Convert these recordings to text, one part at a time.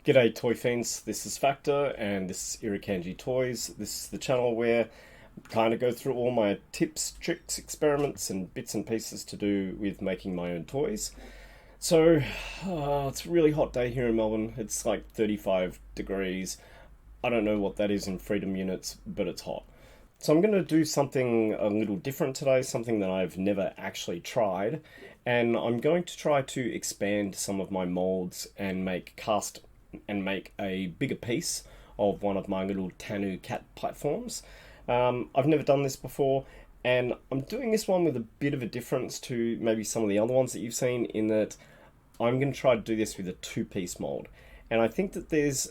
G'day Toy Fiends, this is Factor and this is Irikanji Toys. This is the channel where I kind of go through all my tips, tricks, experiments and bits and pieces to do with making my own toys. So, it's a really hot day here in Melbourne. It's like 35 degrees. I don't know what that is in freedom units, but it's hot. So I'm going to do something a little different today, something that I've never actually tried. And I'm going to try to expand some of my molds and make a bigger piece of one of my little Tanu cat platforms. I've never done this before, and I'm doing this one with a bit of a difference to maybe some of the other ones that you've seen, in that I'm going to try to do this with a two-piece mold. And I think that there's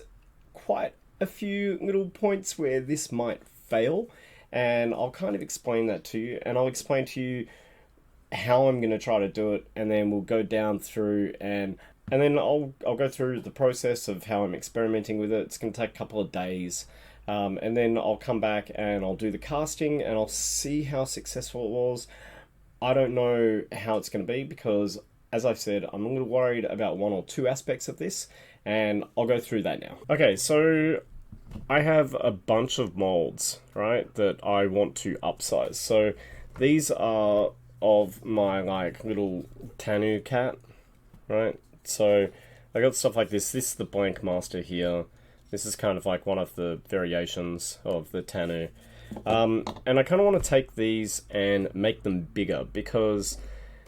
quite a few little points where this might fail, and I'll kind of explain that to you, and I'll explain to you how I'm going to try to do it, and then we'll go down through and then I'll go through the process of how I'm experimenting with it. It's going to take a couple of days, and then I'll come back and I'll do the casting and I'll see how successful it was. I don't know how it's going to be because, as I've said, I'm a little worried about one or two aspects of this, and I'll go through that now. Okay, so I have a bunch of molds, right, that I want to upsize. So these are of my like little Tanu cat, right? So I got stuff like this. This is the blank master here. This is kind of like one of the variations of the Tanu. And I kind of want to take these and make them bigger because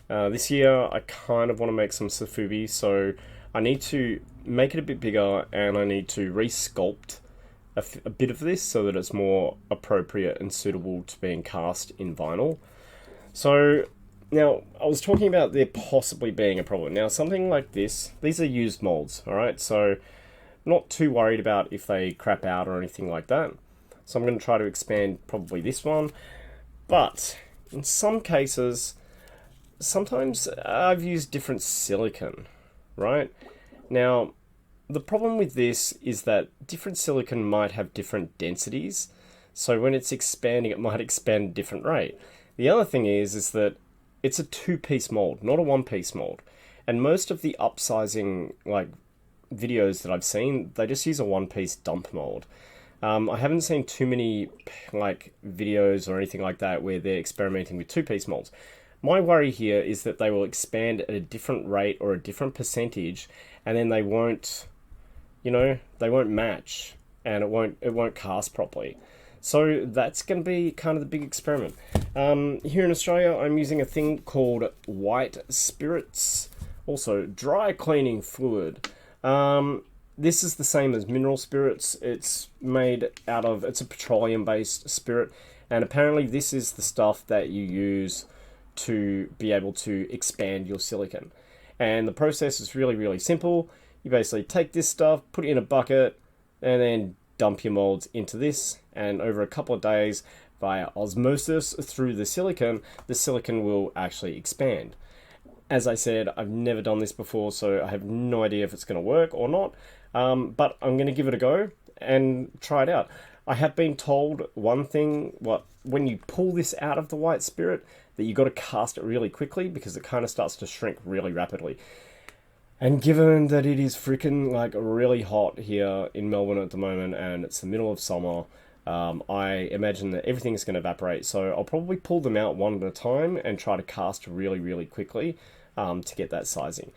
this year I kind of want to make some Sofubi. So I need to make it a bit bigger, and I need to re-sculpt a bit of this so that it's more appropriate and suitable to being cast in vinyl. So now, I was talking about there possibly being a problem. Now, something like this, these are used molds, alright? So, not too worried about if they crap out or anything like that. So I'm going to try to expand probably this one. But, in some cases, sometimes I've used different silicone, right? Now, the problem with this is that different silicone might have different densities. So when it's expanding, it might expand at a different rate. The other thing is that it's a two-piece mold, not a one-piece mold. And most of the upsizing like videos that I've seen, they just use a one-piece dump mold. I haven't seen too many like videos or anything like that where they're experimenting with two-piece molds. My worry here is that they will expand at a different rate or a different percentage, and then they won't, they won't match, and it won't cast properly. So that's going to be kind of the big experiment. Here in Australia, I'm using a thing called white spirits, also dry cleaning fluid. This is the same as mineral spirits. It's a petroleum-based spirit, and apparently this is the stuff that you use to be able to expand your silicone. And the process is really, really simple. You basically take this stuff, put it in a bucket, and then dump your molds into this, and over a couple of days, via osmosis through the silicone will actually expand. As I said, I've never done this before, so I have no idea if it's going to work or not, but I'm going to give it a go and try it out. I have been told one thing, when you pull this out of the white spirit, that you got to cast it really quickly because it kind of starts to shrink really rapidly. And given that it is freaking like really hot here in Melbourne at the moment, and it's the middle of summer, I imagine that everything is going to evaporate. So I'll probably pull them out one at a time and try to cast really, really quickly to get that sizing.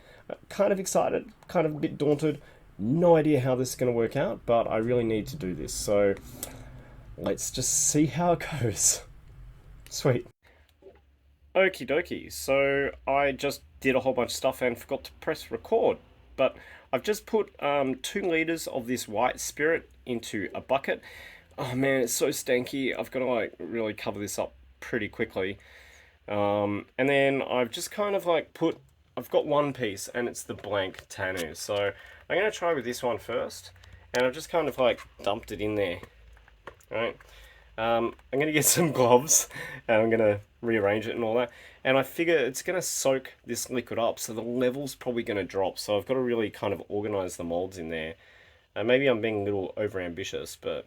Kind of excited, kind of a bit daunted. No idea how this is going to work out, but I really need to do this. So let's just see how it goes. Sweet. Okie dokie, so I just did a whole bunch of stuff and forgot to press record, but I've just put 2 litres of this white spirit into a bucket. Oh man, it's so stanky. I've got to like really cover this up pretty quickly. And then I've just kind of like I've got one piece and it's the blank Tanu. So I'm going to try with this one first, and I've just kind of like dumped it in there, right? I'm going to get some gloves and I'm going to rearrange it and all that. And I figure it's going to soak this liquid up, so the level's probably going to drop. So I've got to really kind of organize the molds in there. Maybe I'm being a little overambitious, but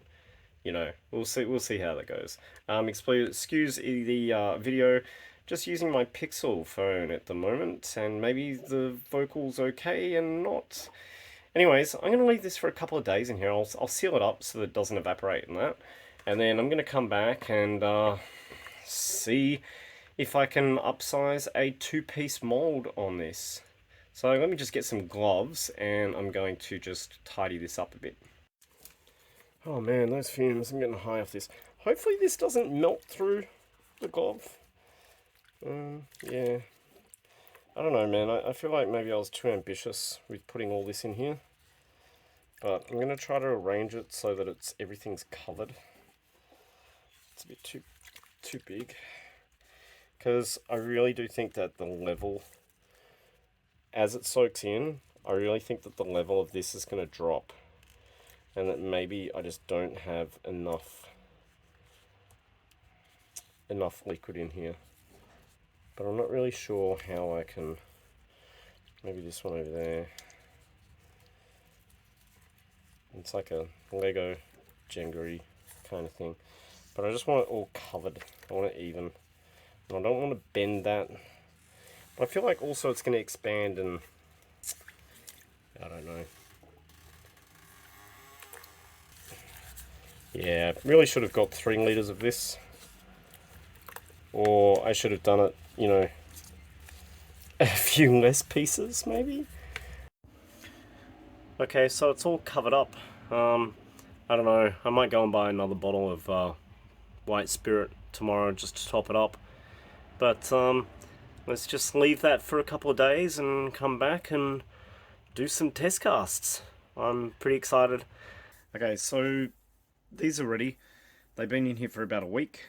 we'll see how that goes. Excuse the video, just using my Pixel phone at the moment, and maybe the vocal's okay and not Anyways, I'm going to leave this for a couple of days in here. I'll seal it up so that it doesn't evaporate and that. And then I'm going to come back and see if I can upsize a 2-piece mold on this. So let me just get some gloves and I'm going to just tidy this up a bit. Oh man, those fumes, I'm getting high off this. Hopefully this doesn't melt through the glove. Yeah. I don't know, man. I feel like maybe I was too ambitious with putting all this in here. But I'm going to try to arrange it so that everything's covered. It's a bit too big. Because I really do think that the level, as it soaks in, I really think that the level of this is going to drop. And that maybe I just don't have enough liquid in here. But I'm not really sure how I can, maybe this one over there. It's like a Lego Jenga-y kind of thing. But I just want it all covered. I want it even. And I don't want to bend that. But I feel like also it's going to expand and, I don't know. Yeah, really should have got 3 litres of this. Or I should have done it, you know, a few less pieces maybe. Okay, so it's all covered up. I don't know, I might go and buy another bottle of white spirit tomorrow just to top it up. But let's just leave that for a couple of days and come back and do some test casts. I'm pretty excited. Okay, so these are ready. They've been in here for about a week.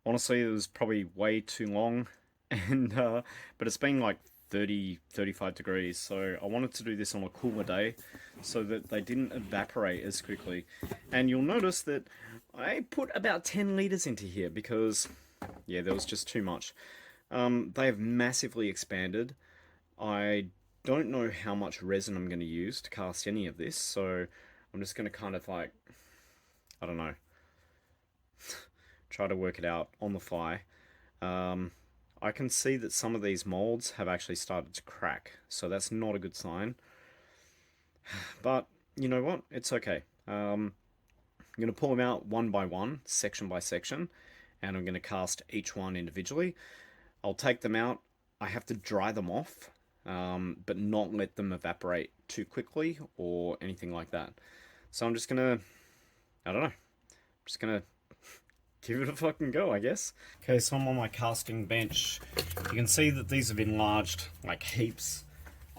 Honestly, it was probably way too long, and but it's been like 35 degrees, so I wanted to do this on a cooler day so that they didn't evaporate as quickly. And you'll notice that I put about 10 litres into here because, yeah, there was just too much. They have massively expanded. I don't know how much resin I'm going to use to cast any of this, so I'm just going to kind of like, I don't know, try to work it out on the fly. I can see that some of these molds have actually started to crack, so that's not a good sign. But you know what? It's okay. I'm going to pull them out one by one, section by section, and I'm going to cast each one individually. I'll take them out. I have to dry them off, but not let them evaporate too quickly or anything like that. So I'm just going to, I don't know, I'm just going to give it a fucking go, I guess. Okay, so I'm on my casting bench. You can see that these have enlarged like heaps.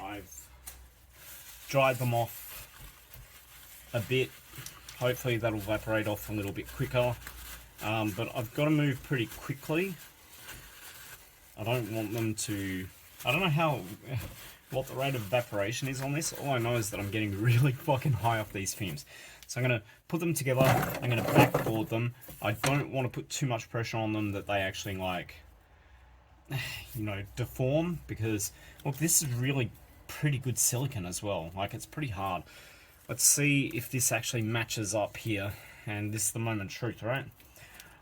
I've dried them off a bit. Hopefully that'll evaporate off a little bit quicker. But I've got to move pretty quickly. I don't want them to... I don't know what the rate of evaporation is on this. All I know is that I'm getting really fucking high off these fumes. So I'm going to put them together, I'm going to backboard them. I don't want to put too much pressure on them that they actually, like, you know, deform, because, look, this is really pretty good silicon as well. Like, it's pretty hard. Let's see if this actually matches up here, and this is the moment of truth, right?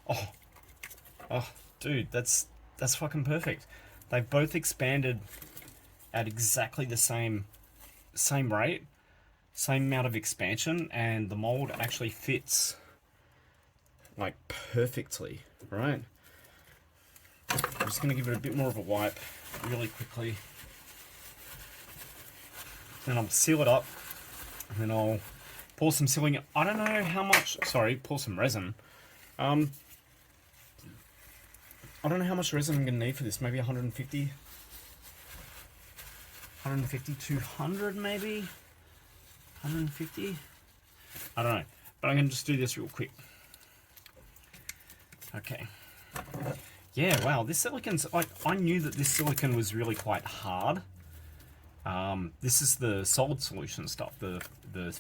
Oh, dude, that's fucking perfect. They've both expanded at exactly the same rate. Same amount of expansion, and the mold actually fits like perfectly, right? I'm just going to give it a bit more of a wipe really quickly, and I'll seal it up, and then I'll pour some sealing. I don't know how much, sorry, pour some resin. I don't know how much resin I'm going to need for this, maybe 150, 200 maybe? 150? I don't know, but I'm going to just do this real quick. Okay. Yeah, wow, this silicon's, like, I knew that this silicon was really quite hard. This is the solid solution stuff, the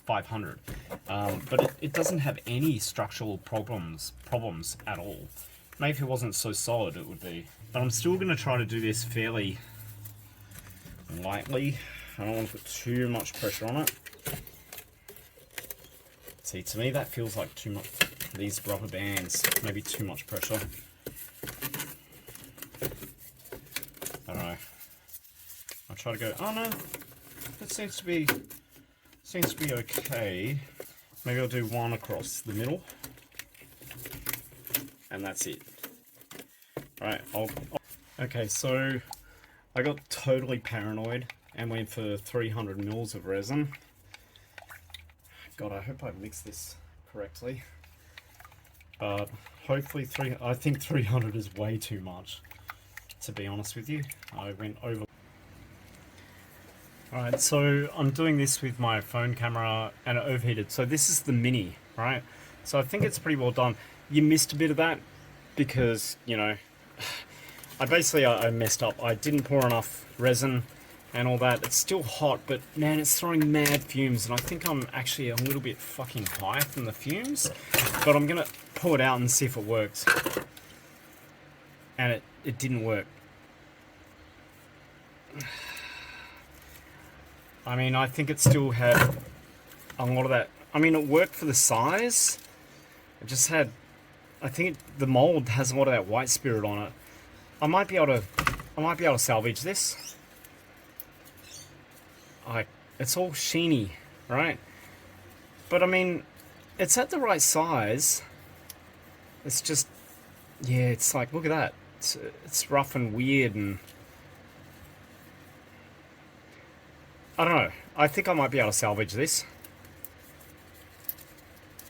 500. But it doesn't have any structural problems at all. Maybe if it wasn't so solid it would be. But I'm still going to try to do this fairly lightly. I don't want to put too much pressure on it. See, to me that feels like too much. These rubber bands, maybe too much pressure. I don't know. I'll try to go, oh no, that seems to be okay. Maybe I'll do one across the middle, and that's it. Right, okay, so I got totally paranoid and went for 300 mils of resin. God, I hope I mixed this correctly. But hopefully I think 300 is way too much, to be honest with you. I went over. Alright, so I'm doing this with my phone camera and it overheated. So this is the mini, right? So I think it's pretty well done. You missed a bit of that because, you know, I messed up. I didn't pour enough resin and all that. It's still hot, but man, it's throwing mad fumes, and I think I'm actually a little bit fucking high from the fumes. But I'm gonna pull it out and see if it works. And it didn't work. I mean, I think it still had a lot of that. I mean, it worked for the size. It just had, I think the mold has a lot of that white spirit on it. I might be able to salvage this. It's all sheeny, right? But I mean, it's at the right size. It's just, yeah, it's like, look at that. It's rough and weird, and I don't know. I think I might be able to salvage this.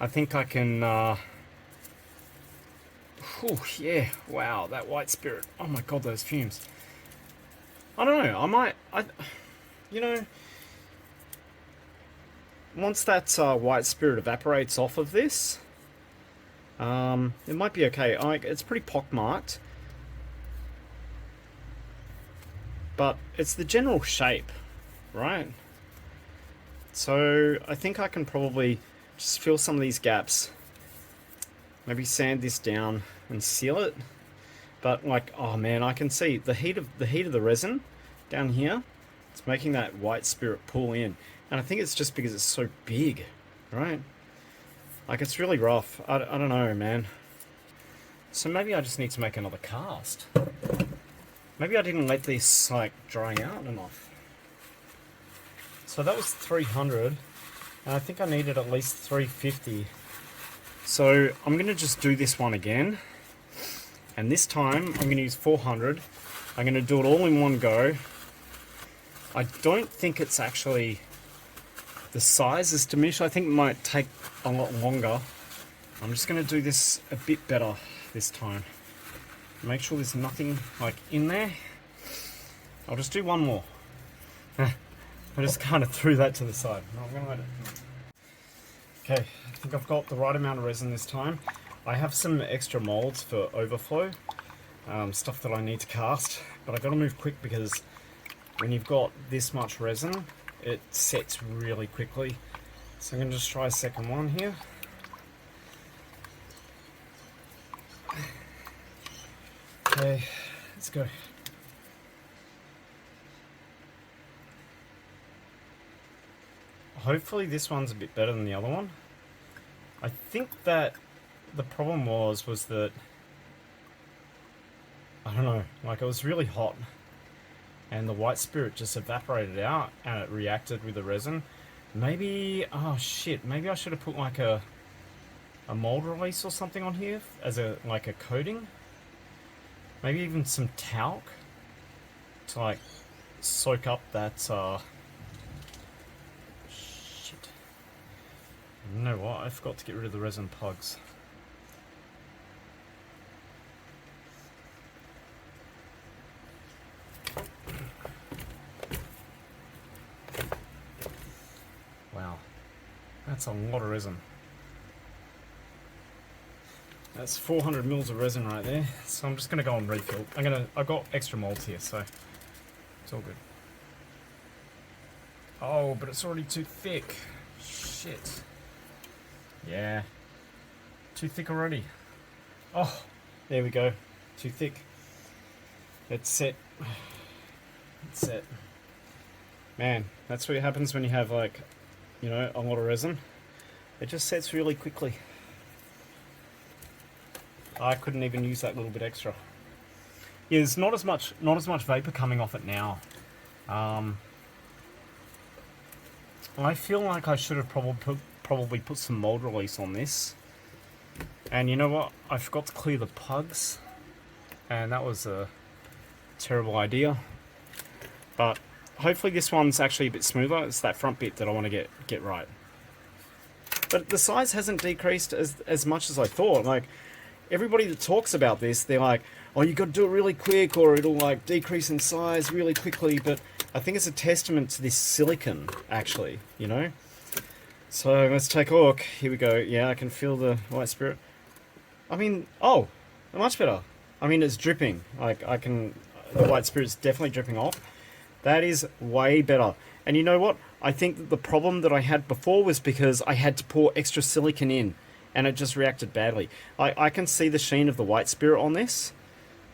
I think I can, oh yeah, wow, that white spirit. Oh my god, those fumes. I don't know, you know, once that white spirit evaporates off of this, it might be okay. It's pretty pockmarked, but it's the general shape, right? So I think I can probably just fill some of these gaps, maybe sand this down and seal it. But like, oh man, I can see the heat of the resin down here. It's making that white spirit pull in, and I think it's just because it's so big, right? Like, it's really rough. I don't know, man. So maybe I just need to make another cast. Maybe I didn't let this like dry out enough. So that was 300, and I think I needed at least 350. So I'm gonna just do this one again, and this time I'm gonna use 400. I'm gonna do it all in one go. I don't think it's actually, the size is diminished. I think it might take a lot longer. I'm just going to do this a bit better this time. Make sure there's nothing like in there. I'll just do one more. I just kind of threw that to the side. No, I'm going to let it. Okay, I think I've got the right amount of resin this time. I have some extra molds for overflow, stuff that I need to cast, but I've got to move quick because when you've got this much resin, it sets really quickly. So I'm going to just try a second one here. Okay, let's go. Hopefully this one's a bit better than the other one. I think that the problem was that, I don't know, like it was really hot, and the white spirit just evaporated out and it reacted with the resin. Maybe, oh shit, maybe I should have put like a mold release or something on here as a coating. Maybe even some talc to like soak up that, shit. You know what, I forgot to get rid of the resin plugs. Wow, that's a lot of resin. That's 400 mils of resin right there. So I'm just gonna go and refill. I've got extra molds here, so it's all good. Oh, but it's already too thick. Shit. Yeah. Too thick already. Oh, there we go. Too thick. It's set. It's set. Man, that's what happens when you have like, you know, a lot of resin. It just sets really quickly. I couldn't even use that little bit extra. Yeah, there's not as much vapor coming off it now. I feel like I should have probably put some mold release on this. And you know what? I forgot to clear the plugs, and that was a terrible idea. But hopefully this one's actually a bit smoother. It's that front bit that I want to get right. But the size hasn't decreased as much as I thought. Like, everybody that talks about this, they're like, oh, you got to do it really quick or it'll like decrease in size really quickly. But I think it's a testament to this silicon, actually, you know? So let's take a look. Here we go. Yeah, I can feel the white spirit. I mean, oh, much better. I mean, it's dripping. Like, the white spirit's definitely dripping off. That is way better. And you know what? I think that the problem that I had before was because I had to pour extra silicon in, and it just reacted badly. I can see the sheen of the white spirit on this,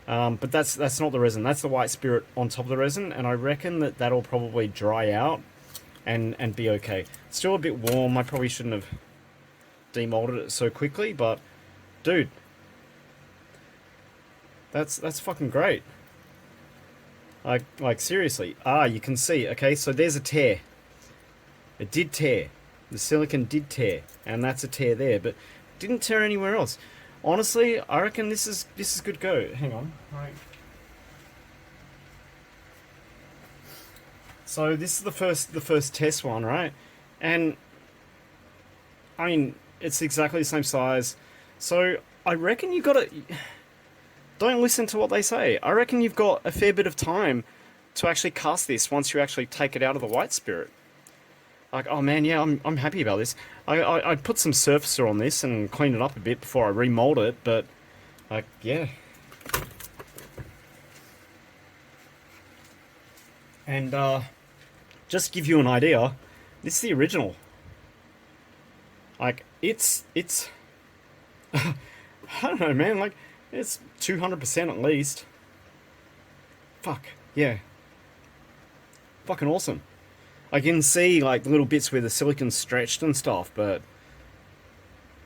but that's not the resin. That's the white spirit on top of the resin, and I reckon that that'll probably dry out and be okay. It's still a bit warm. I probably shouldn't have demolded it so quickly, but dude, that's fucking great. Like seriously. You can see. Okay, so there's a tear. It did tear. The silicon did tear, and that's a tear there, but didn't tear anywhere else. Honestly, I reckon this is good go. Hang on. Right. So this is the first test one, right? And I mean, it's exactly the same size. So I reckon you got to don't listen to what they say. I reckon you've got a fair bit of time to actually cast this once you actually take it out of the white spirit. Like, oh man, yeah, I'm happy about this. I put some surfacer on this and clean it up a bit before I remold it, but like, yeah. And just to give you an idea, this is the original. Like, it's I don't know, man, like, it's 200% at least. Fuck, yeah. Fucking awesome. I can see, like, the little bits where the silicon's stretched and stuff, but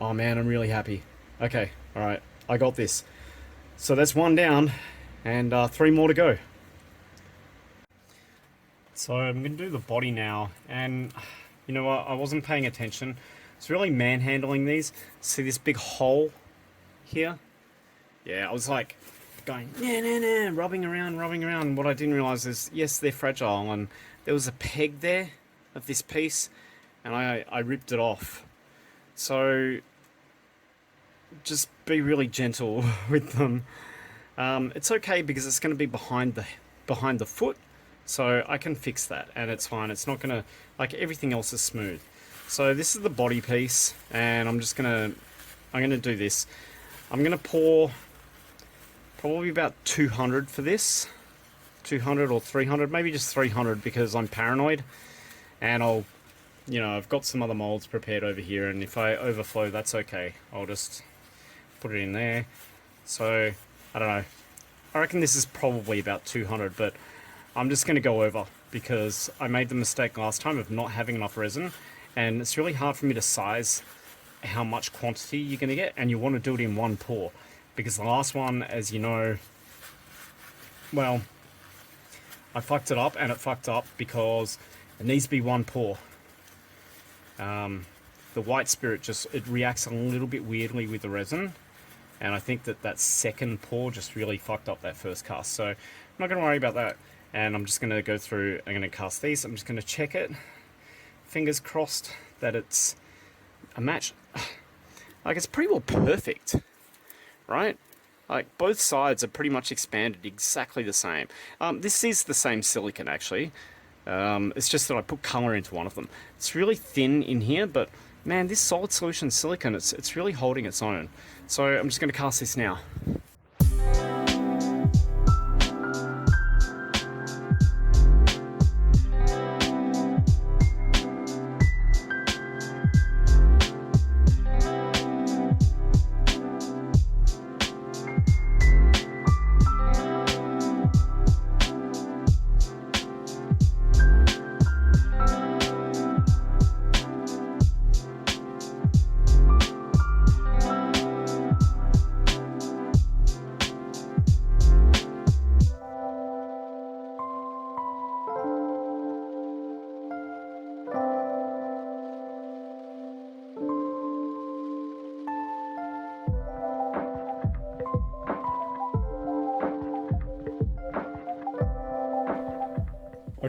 oh man, I'm really happy. Okay, alright, I got this. So that's one down, and 3 more to go. So I'm going to do the body now, and you know what, I wasn't paying attention. It's really manhandling these. See this big hole here? Yeah, I was like going, nah, rubbing around. What I didn't realise is, yes, they're fragile, and there was a peg there of this piece, and I ripped it off. So just be really gentle with them. It's okay because it's going to be behind the foot, so I can fix that, and it's fine. It's not going to, like, everything else is smooth. So this is the body piece, and I'm gonna do this. I'm gonna pour probably about 200 for this. 200 or 300, maybe just 300 because I'm paranoid, and I've got some other molds prepared over here, and if I overflow, that's okay. I'll just put it in there. So I don't know, I reckon this is probably about 200, but I'm just going to go over because I made the mistake last time of not having enough resin, and it's really hard for me to size how much quantity you're going to get, and you want to do it in one pour, because the last one, as you know, well, I fucked it up, and it fucked up because it needs to be one pour. The white spirit it reacts a little bit weirdly with the resin, and I think that second pour just really fucked up that first cast. So I'm not going to worry about that, and I'm just going to go through, I'm going to cast these, I'm just going to check it. Fingers crossed that it's a match. Like, it's pretty well perfect, right? Like, both sides are pretty much expanded exactly the same. This is the same silicon, actually. It's just that I put color into one of them. It's really thin in here, but man, this solid solution silicon, it's really holding its own. So I'm just going to cast this now.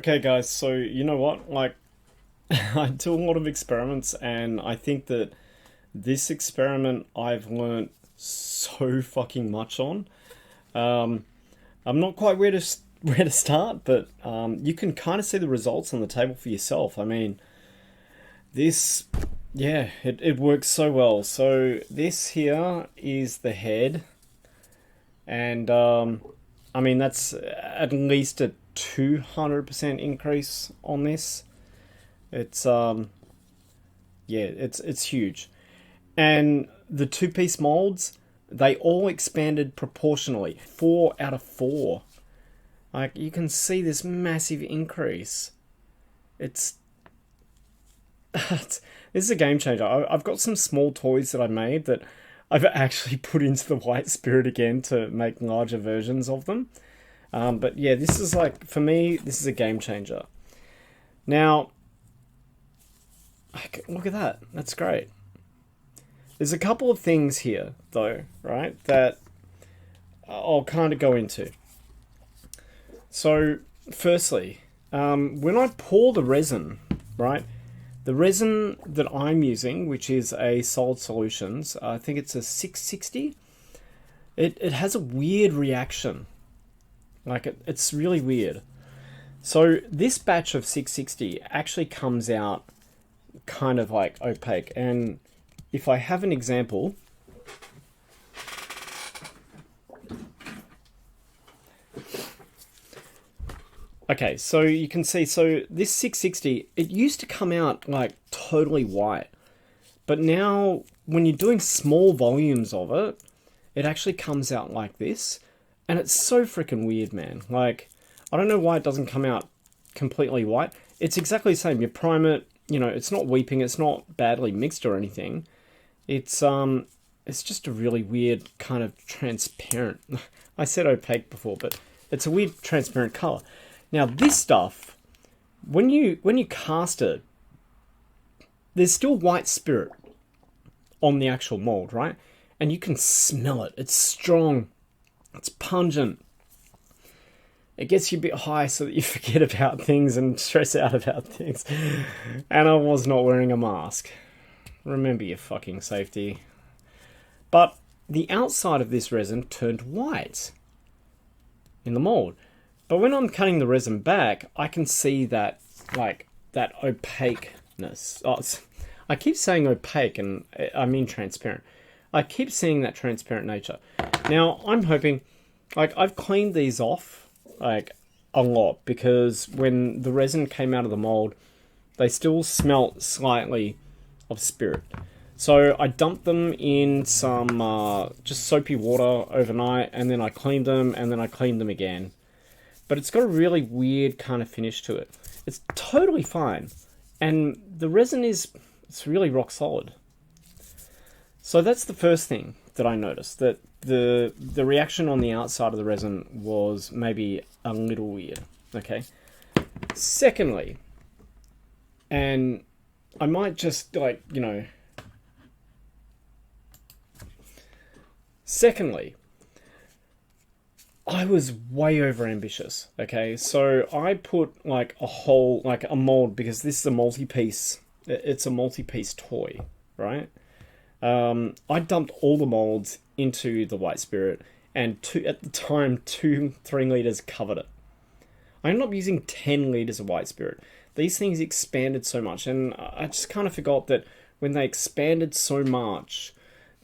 Okay guys, so you know what, like I do a lot of experiments and I think that this experiment I've learnt so fucking much on. I'm not quite where to start, but you can kind of see the results on the table for yourself. I mean, this, yeah, it works so well. So this here is the head, and I mean that's at least a 200% increase on this. It's yeah, it's huge. And the two-piece molds, they all expanded proportionally. 4 out of 4. Like, you can see this massive increase. It's this is a game changer. I've got some small toys that I made that I've actually put into the white spirit again to make larger versions of them. But yeah, this is like, for me, this is a game changer. Now, look at that. That's great. There's a couple of things here, though, right, that I'll kind of go into. So, firstly, when I pour the resin, right, the resin that I'm using, which is a Solid Solutions, I think it's a 660, it has a weird reaction. Like, it's really weird. So, this batch of 660 actually comes out kind of like opaque, and if I have an example, okay, so you can see, so this 660, it used to come out like totally white, but now when you're doing small volumes of it, it actually comes out like this, and it's so freaking weird, man. Like, I don't know why it doesn't come out completely white. It's exactly the same. You prime it, you know, it's not weeping, it's not badly mixed or anything. It's just a really weird kind of transparent. I said opaque before, but it's a weird transparent color. Now this stuff, when you cast it, there's still white spirit on the actual mold, right? And you can smell it. It's strong. It's pungent. It gets you a bit high so that you forget about things and stress out about things. And I was not wearing a mask. Remember your fucking safety. But the outside of this resin turned white in the mold. But when I'm cutting the resin back, I can see that, like, that opaqueness. Oh, I keep saying opaque, and I mean transparent. I keep seeing that transparent nature. Now, I'm hoping, like, I've cleaned these off, like, a lot, because when the resin came out of the mold, they still smelt slightly of spirit. So I dumped them in some just soapy water overnight, and then I cleaned them, and then I cleaned them again. But it's got a really weird kind of finish to it. It's totally fine, and the resin it's really rock solid. So that's the first thing that I noticed, that the reaction on the outside of the resin was maybe a little weird. Okay. Secondly, and I might just, like, you know... Secondly, I was way over ambitious, okay? So I put, like, a mold, because this is a multi-piece, it's a multi-piece toy, right? I dumped all the molds into the white spirit, and at the time, 3 litres covered it. I ended up using 10 litres of white spirit. These things expanded so much, and I just kind of forgot that when they expanded so much,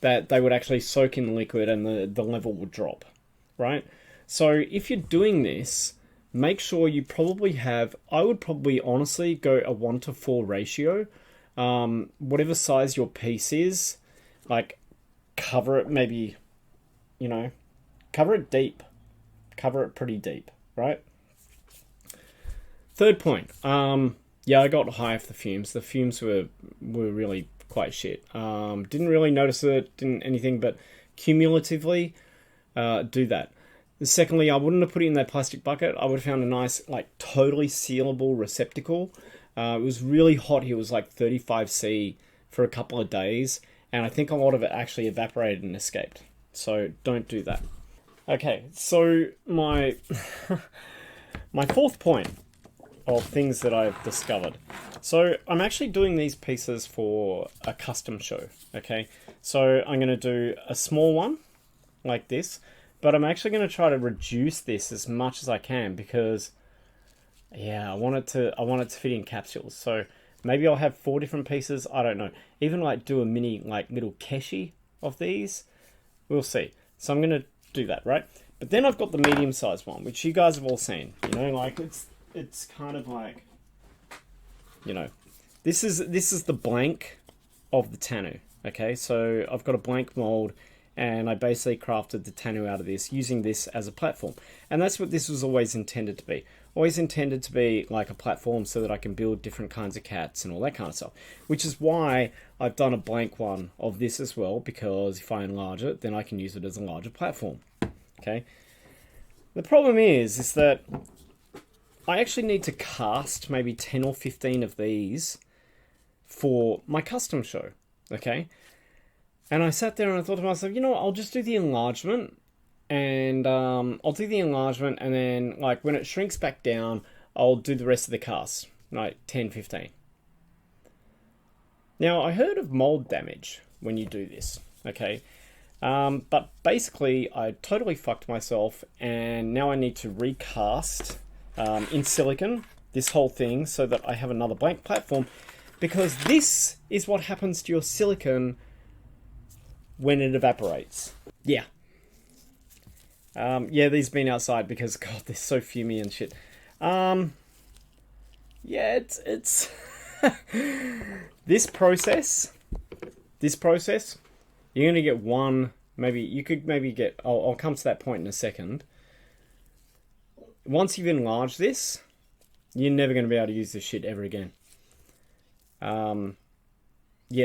that they would actually soak in the liquid and the level would drop, right? So if you're doing this, make sure you probably have, I would probably honestly go a 1:4 ratio. Whatever size your piece is, like, cover it maybe, you know, cover it deep. Cover it pretty deep, right? Third point, yeah, I got high off the fumes. The fumes were really quite shit. Didn't really notice it, didn't anything, but cumulatively, do that. Secondly, I wouldn't have put it in that plastic bucket. I would have found a nice, like, totally sealable receptacle. It was really hot. It was like 35°C for a couple of days, and I think a lot of it actually evaporated and escaped. So don't do that. Okay, so my my fourth point of things that I've discovered. So I'm actually doing these pieces for a custom show, okay? So I'm going to do a small one like this, but I'm actually going to try to reduce this as much as I can because, yeah, I want it to fit in capsules. So maybe I'll have 4 different pieces. I don't know. Even like do a mini like little keshi of these. We'll see. So I'm going to do that, right? But then I've got the medium-sized one, which you guys have all seen. You know, like it's kind of like, you know, this is the blank of the Tanu. Okay, so I've got a blank mold, and I basically crafted the Tanu out of this, using this as a platform. And that's what this was always intended to be. Always intended to be like a platform so that I can build different kinds of cats and all that kind of stuff. Which is why I've done a blank one of this as well, because if I enlarge it, then I can use it as a larger platform. Okay. The problem is that I actually need to cast maybe 10 or 15 of these for my custom show. Okay. And I sat there and I thought to myself, you know what, I'll just do the enlargement. And I'll do the enlargement, and then like when it shrinks back down, I'll do the rest of the cast, like 10, 15. Now, I heard of mold damage when you do this, okay? But basically, I totally fucked myself, and now I need to recast in silicon this whole thing so that I have another blank platform, because this is what happens to your silicon when it evaporates. Yeah. Yeah, these been outside because, God, they're so fumey and shit. Yeah, it's this process, you're going to get one, maybe, you could maybe get, I'll come to that point in a second. Once you've enlarged this, you're never going to be able to use this shit ever again. Yeah,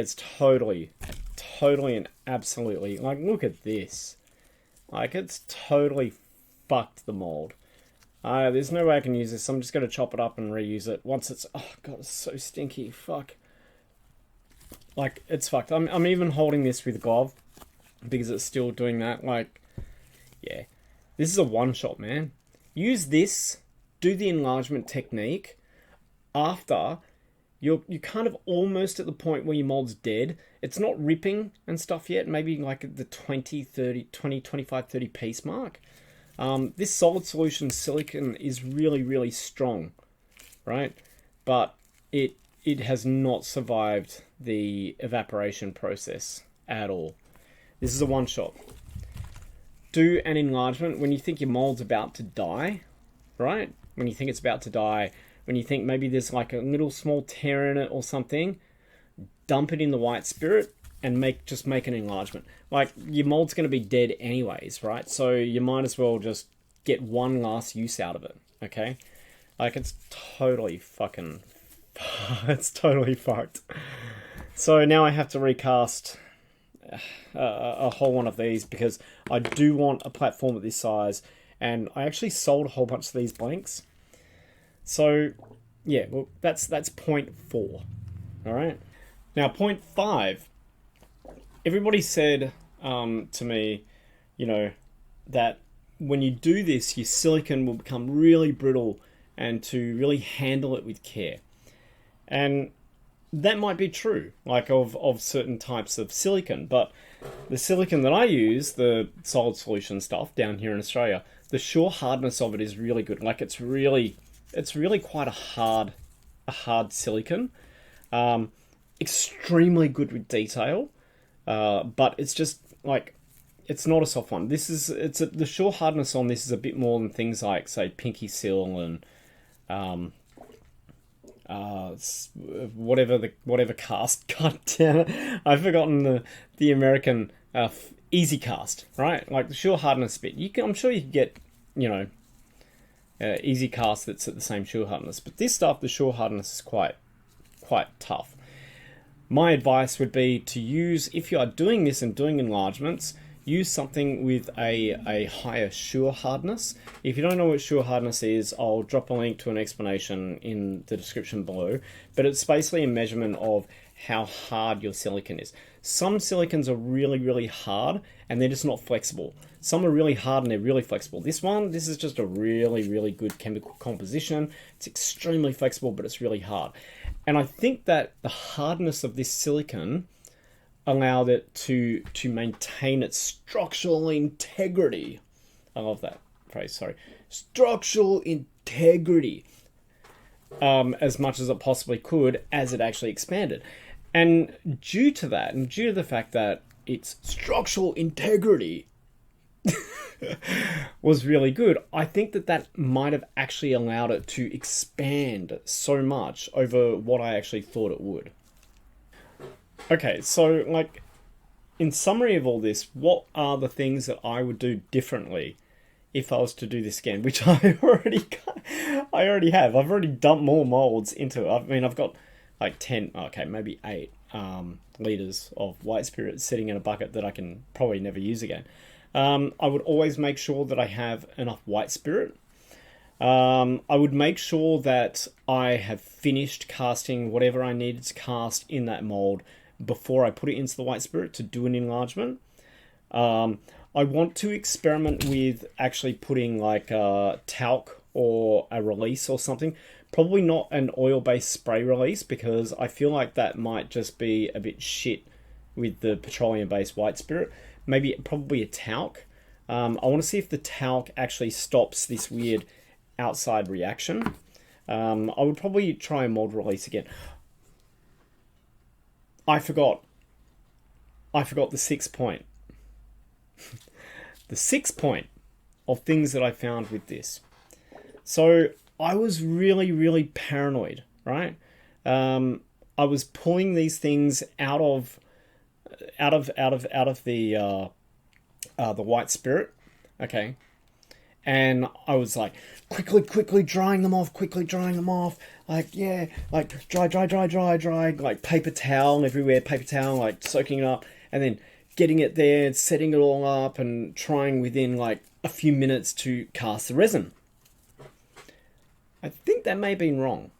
it's totally and absolutely, like, look at this. Like, it's totally fucked the mold. There's no way I can use this. I'm just going to chop it up and reuse it. Once it's... Oh, God, it's so stinky. Fuck. Like, it's fucked. I'm even holding this with glove because it's still doing that. Like, yeah. This is a one-shot, man. Use this. Do the enlargement technique. After... You're kind of almost at the point where your mold's dead. It's not ripping and stuff yet. Maybe like at the 20, 25, 30 piece mark. This solid solution silicon is really, really strong, right? But it has not survived the evaporation process at all. This is a one shot. Do an enlargement when you think your mold's about to die, right? When you think it's about to die, when you think maybe there's like a little small tear in it or something, dump it in the white spirit and just make an enlargement. Like, your mold's going to be dead anyways, right? So you might as well just get one last use out of it, okay? Like, it's totally fucking... it's totally fucked. So now I have to recast a whole one of these because I do want a platform of this size, and I actually sold a whole bunch of these blanks. So, yeah, well, that's point 4. All right. Now, point 5. Everybody said to me, you know, that when you do this, your silicon will become really brittle and to really handle it with care. And that might be true, like of certain types of silicon. But the silicon that I use, the solid solution stuff down here in Australia, the sure hardness of it is really good. Like, it's really quite a hard silicon. Extremely good with detail, but it's just like, it's not a soft one. The sure hardness on this is a bit more than things like, say, Pinky Seal and whatever cast. God damn it, I've forgotten the American Easy Cast, right? Like the sure hardness bit. I'm sure you can get, you know, Easy Cast that's at the same sure hardness, but this stuff, the sure hardness is quite tough. My advice would be to use, if you are doing this and doing enlargements, use something with a higher sure hardness. If you don't know what sure hardness is, I'll drop a link to an explanation in the description below. But it's basically a measurement of how hard your silicon is. Some silicons are really, really hard and they're just not flexible. Some are really hard and they're really flexible. This is just a really, really good chemical composition. It's extremely flexible, but it's really hard. And I think that the hardness of this silicon allowed it to maintain its structural integrity. I love that phrase, sorry. Structural integrity. As much as it possibly could as it actually expanded. And due to that, and due to the fact that its structural integrity was really good, I think that that might have actually allowed it to expand so much over what I actually thought it would. Okay, so like, in summary of all this, what are the things that I would do differently if I was to do this again, which I already have. I've already dumped more molds into it. I mean, I've got like 10, okay, maybe 8 litres of white spirit sitting in a bucket that I can probably never use again. I would always make sure that I have enough white spirit. I would make sure that I have finished casting whatever I needed to cast in that mold before I put it into the white spirit to do an enlargement. I want to experiment with actually putting like a talc or a release or something. Probably not an oil-based spray release, because I feel like that might just be a bit shit with the petroleum-based white spirit. Probably a talc. I want to see if the talc actually stops this weird outside reaction. I would probably try a mold release again. I forgot the 6th point. The 6th point of things that I found with this. So I was really, really paranoid, right? I was pulling these things out of the white spirit, okay, and I was like quickly drying them off, like, yeah, like dry, like paper towel everywhere, like soaking it up, and then getting it there, setting it all up, and trying within like a few minutes to cast the resin. I think that may have been wrong.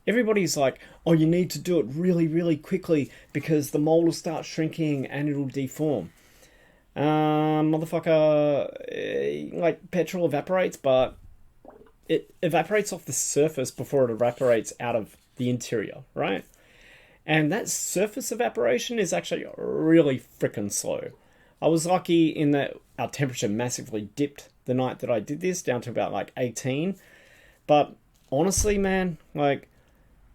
Everybody's like, oh, you need to do it really, really quickly because the mold will start shrinking and it'll deform. Motherfucker, like, petrol evaporates, but it evaporates off the surface before it evaporates out of the interior, right? And that surface evaporation is actually really freaking slow. I was lucky in that our temperature massively dipped the night that I did this down to about like 18. But honestly, man, like,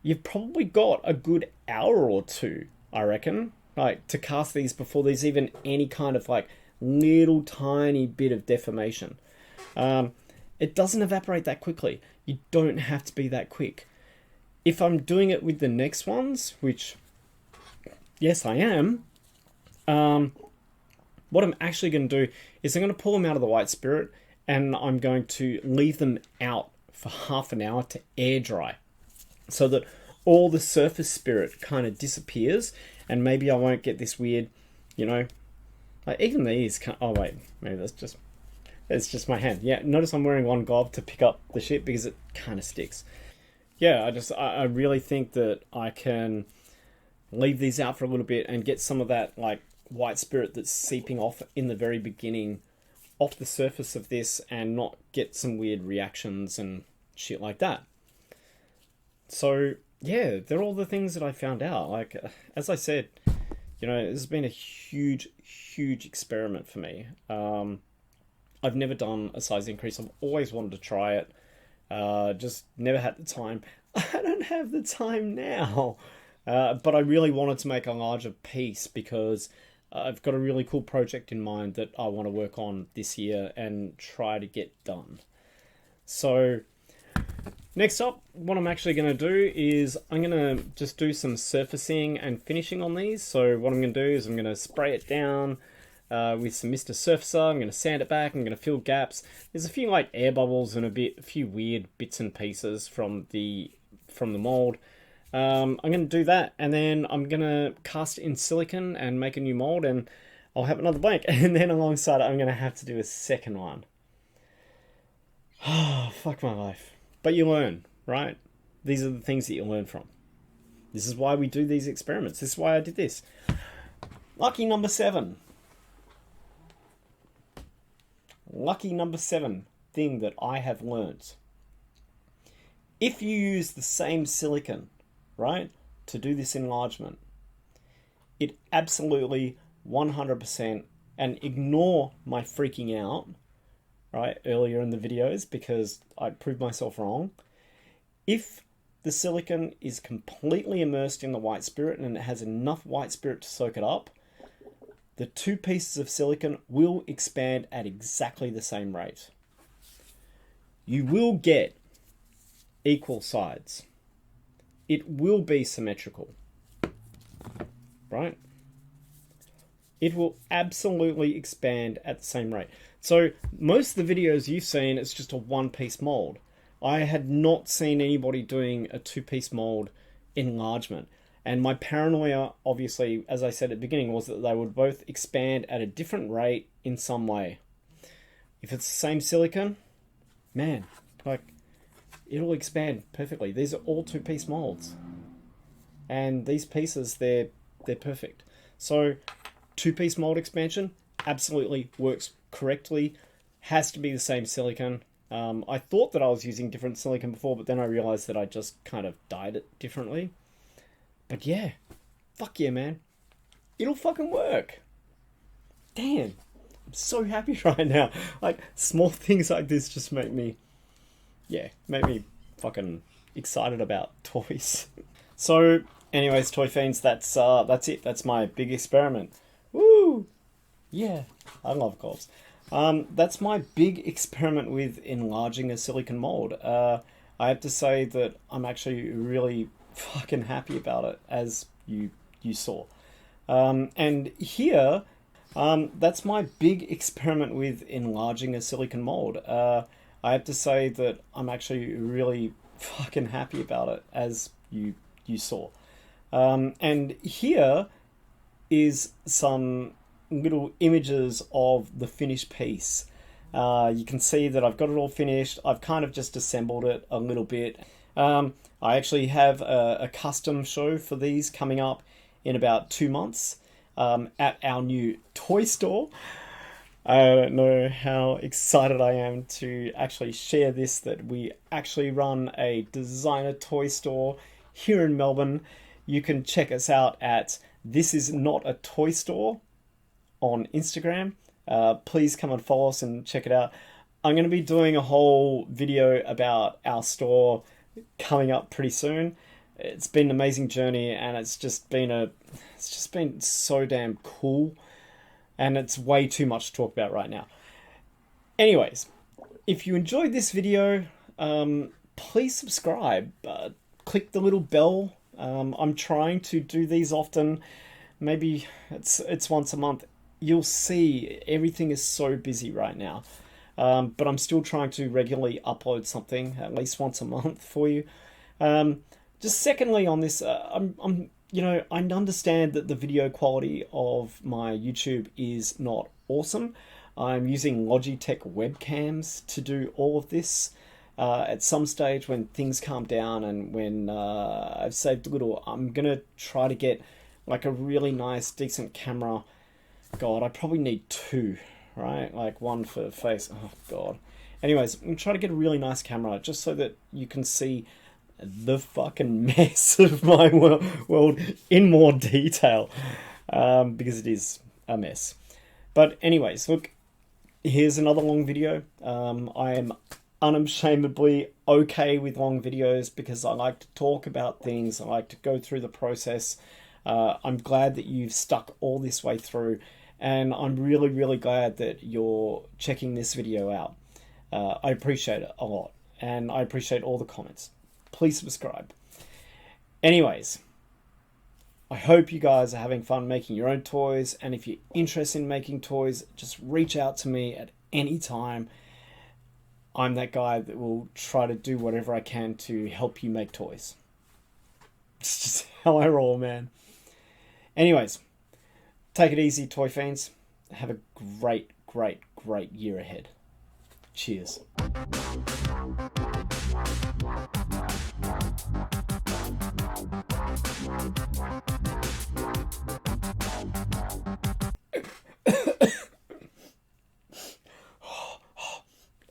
you've probably got a good hour or two, I reckon, like, to cast these before there's even any kind of like little tiny bit of deformation. It doesn't evaporate that quickly. You don't have to be that quick. If I'm doing it with the next ones, which, yes, I am, what I'm actually going to do is I'm going to pull them out of the white spirit and I'm going to leave them out for half an hour to air dry so that all the surface spirit kind of disappears, and maybe I won't get this weird, like even these oh wait, maybe it's just my hand. Yeah, notice I'm wearing one glove to pick up the shit because it kind of sticks. Yeah, I really think that I can leave these out for a little bit and get some of that like white spirit that's seeping off in the very beginning off the surface of this and not get some weird reactions and shit like that. So yeah, they're all the things that I found out. Like, as I said, this has been a huge experiment for me. I've never done a size increase. I've always wanted to try it. Just never had the time. I don't have the time now. But I really wanted to make a larger piece because I've got a really cool project in mind that I want to work on this year and try to get done. So next up, what I'm actually going to do is I'm going to just do some surfacing and finishing on these. So what I'm going to do is I'm going to spray it down with some Mr. Surfacer. I'm going to sand it back. I'm going to fill gaps. There's a few like air bubbles and a few weird bits and pieces from the mold. I'm going to do that, and then I'm going to cast it in silicon and make a new mold, and I'll have another blank. And then alongside it, I'm going to have to do a second one. Oh, fuck my life. But you learn, right? These are the things that you learn from. This is why we do these experiments. This is why I did this. Lucky number 7. Lucky number 7 thing that I have learnt. If you use the same silicon, right, to do this enlargement, it absolutely 100%, and ignore my freaking out, right, earlier in the videos because I proved myself wrong. If the silicon is completely immersed in the white spirit and it has enough white spirit to soak it up, the 2 pieces of silicon will expand at exactly the same rate. You will get equal sides. It will be symmetrical, right? It will absolutely expand at the same rate. So most of the videos you've seen, it's just a 1-piece mold. I had not seen anybody doing a 2-piece mold enlargement. And my paranoia, obviously, as I said at the beginning, was that they would both expand at a different rate in some way. If it's the same silicon, man, like, it'll expand perfectly. These are all 2-piece molds. And these pieces, they're perfect. So 2-piece mold expansion absolutely works correctly. Has to be the same silicon. I thought that I was using different silicon before, but then I realized that I just kind of dyed it differently. But yeah, fuck yeah, man. It'll fucking work. Damn, I'm so happy right now. Like, small things like this just make me fucking excited about toys. So, anyways, Toy Fiends, that's it. That's my big experiment. Woo! Yeah, I love golfs. That's my big experiment with enlarging a silicon mold. I have to say that I'm actually really fucking happy about it, as you saw. And here, that's my big experiment with enlarging a silicon mold. I have to say that I'm actually really fucking happy about it, as you saw. And here is some little images of the finished piece. You can see that I've got it all finished. I've kind of just assembled it a little bit. I actually have a custom show for these coming up in about 2 months at our new toy store. I don't know how excited I am to actually share this, that we actually run a designer toy store here in Melbourne. You can check us out at This Is Not a Toy Store on Instagram. Please come and follow us and check it out. I'm going to be doing a whole video about our store coming up pretty soon. It's been an amazing journey, and it's just been so damn cool, and it's way too much to talk about right now. Anyways, if you enjoyed this video, please subscribe. Click the little bell. I'm trying to do these often. Maybe it's once a month. You'll see everything is so busy right now. But I'm still trying to regularly upload something at least once a month for you. Just secondly on this, I understand that the video quality of my YouTube is not awesome. I'm using Logitech webcams to do all of this. At some stage when things calm down and when I've saved a little, I'm going to try to get like a really nice, decent camera. God, I probably need 2, right? Like one for face. Oh, God. Anyways, I'm going to try to get a really nice camera just so that you can see the fucking mess of my world in more detail, because it is a mess. But anyways, look, here's another long video. I am unashamedly okay with long videos because I like to talk about things. I like to go through the process. I'm glad that you've stuck all this way through, and I'm really, really glad that you're checking this video out. I appreciate it a lot, and I appreciate all the comments. Please subscribe. Anyways, I hope you guys are having fun making your own toys, and if you're interested in making toys, just reach out to me at any time. I'm that guy that will try to do whatever I can to help you make toys. It's just how I roll, man. Anyways, take it easy, Toy Fiends. Have a great, great, great year ahead. Cheers.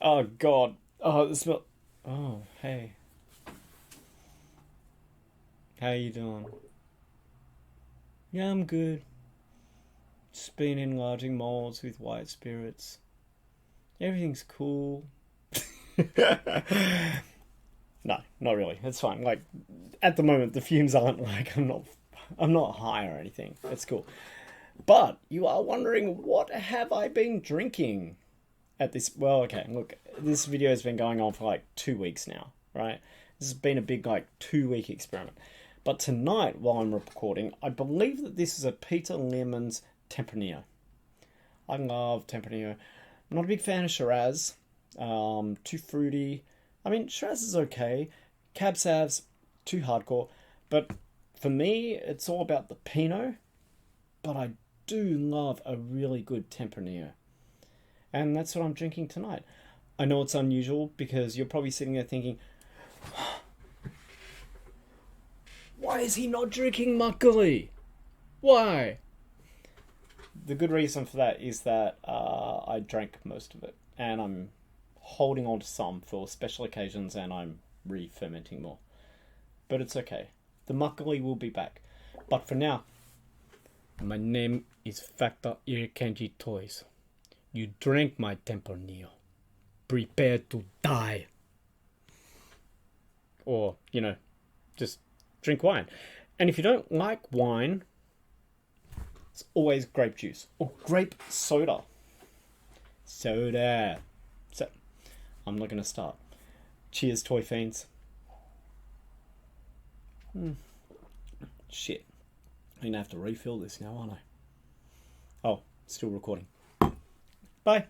Oh God. Oh, the smell. Oh, hey. How you doing? Yeah, I'm good. Just been enlarging molds with white spirits. Everything's cool. No, not really. It's fine. Like at the moment, the fumes aren't like I'm not high or anything. It's cool. But you are wondering what have I been drinking at this? Well, okay. Look, this video has been going on for like 2 weeks now, right? This has been a big like 2 week experiment. But tonight, while I'm recording, I believe that this is a Peter Lemon's Tempranillo. I love Tempranillo. I'm not a big fan of Shiraz. Too fruity. I mean, Shiraz is okay. Cab Sav's too hardcore. But for me, it's all about the Pinot. But I do love a really good Tempranillo. And that's what I'm drinking tonight. I know it's unusual because you're probably sitting there thinking, why is he not drinking makgeolli? Why? The good reason for that is that I drank most of it. And I'm holding on to some for special occasions and I'm re-fermenting more. But it's okay. The makgeolli will be back. But for now, my name is Factor Irikanji Toys. You drank my Tempranillo. Prepare to die. Or, just drink wine. And if you don't like wine, it's always grape juice. Or grape soda. Soda. So, I'm not going to start. Cheers, toy fiends. Shit. I'm going to have to refill this now, aren't I? Oh, still recording. Bye.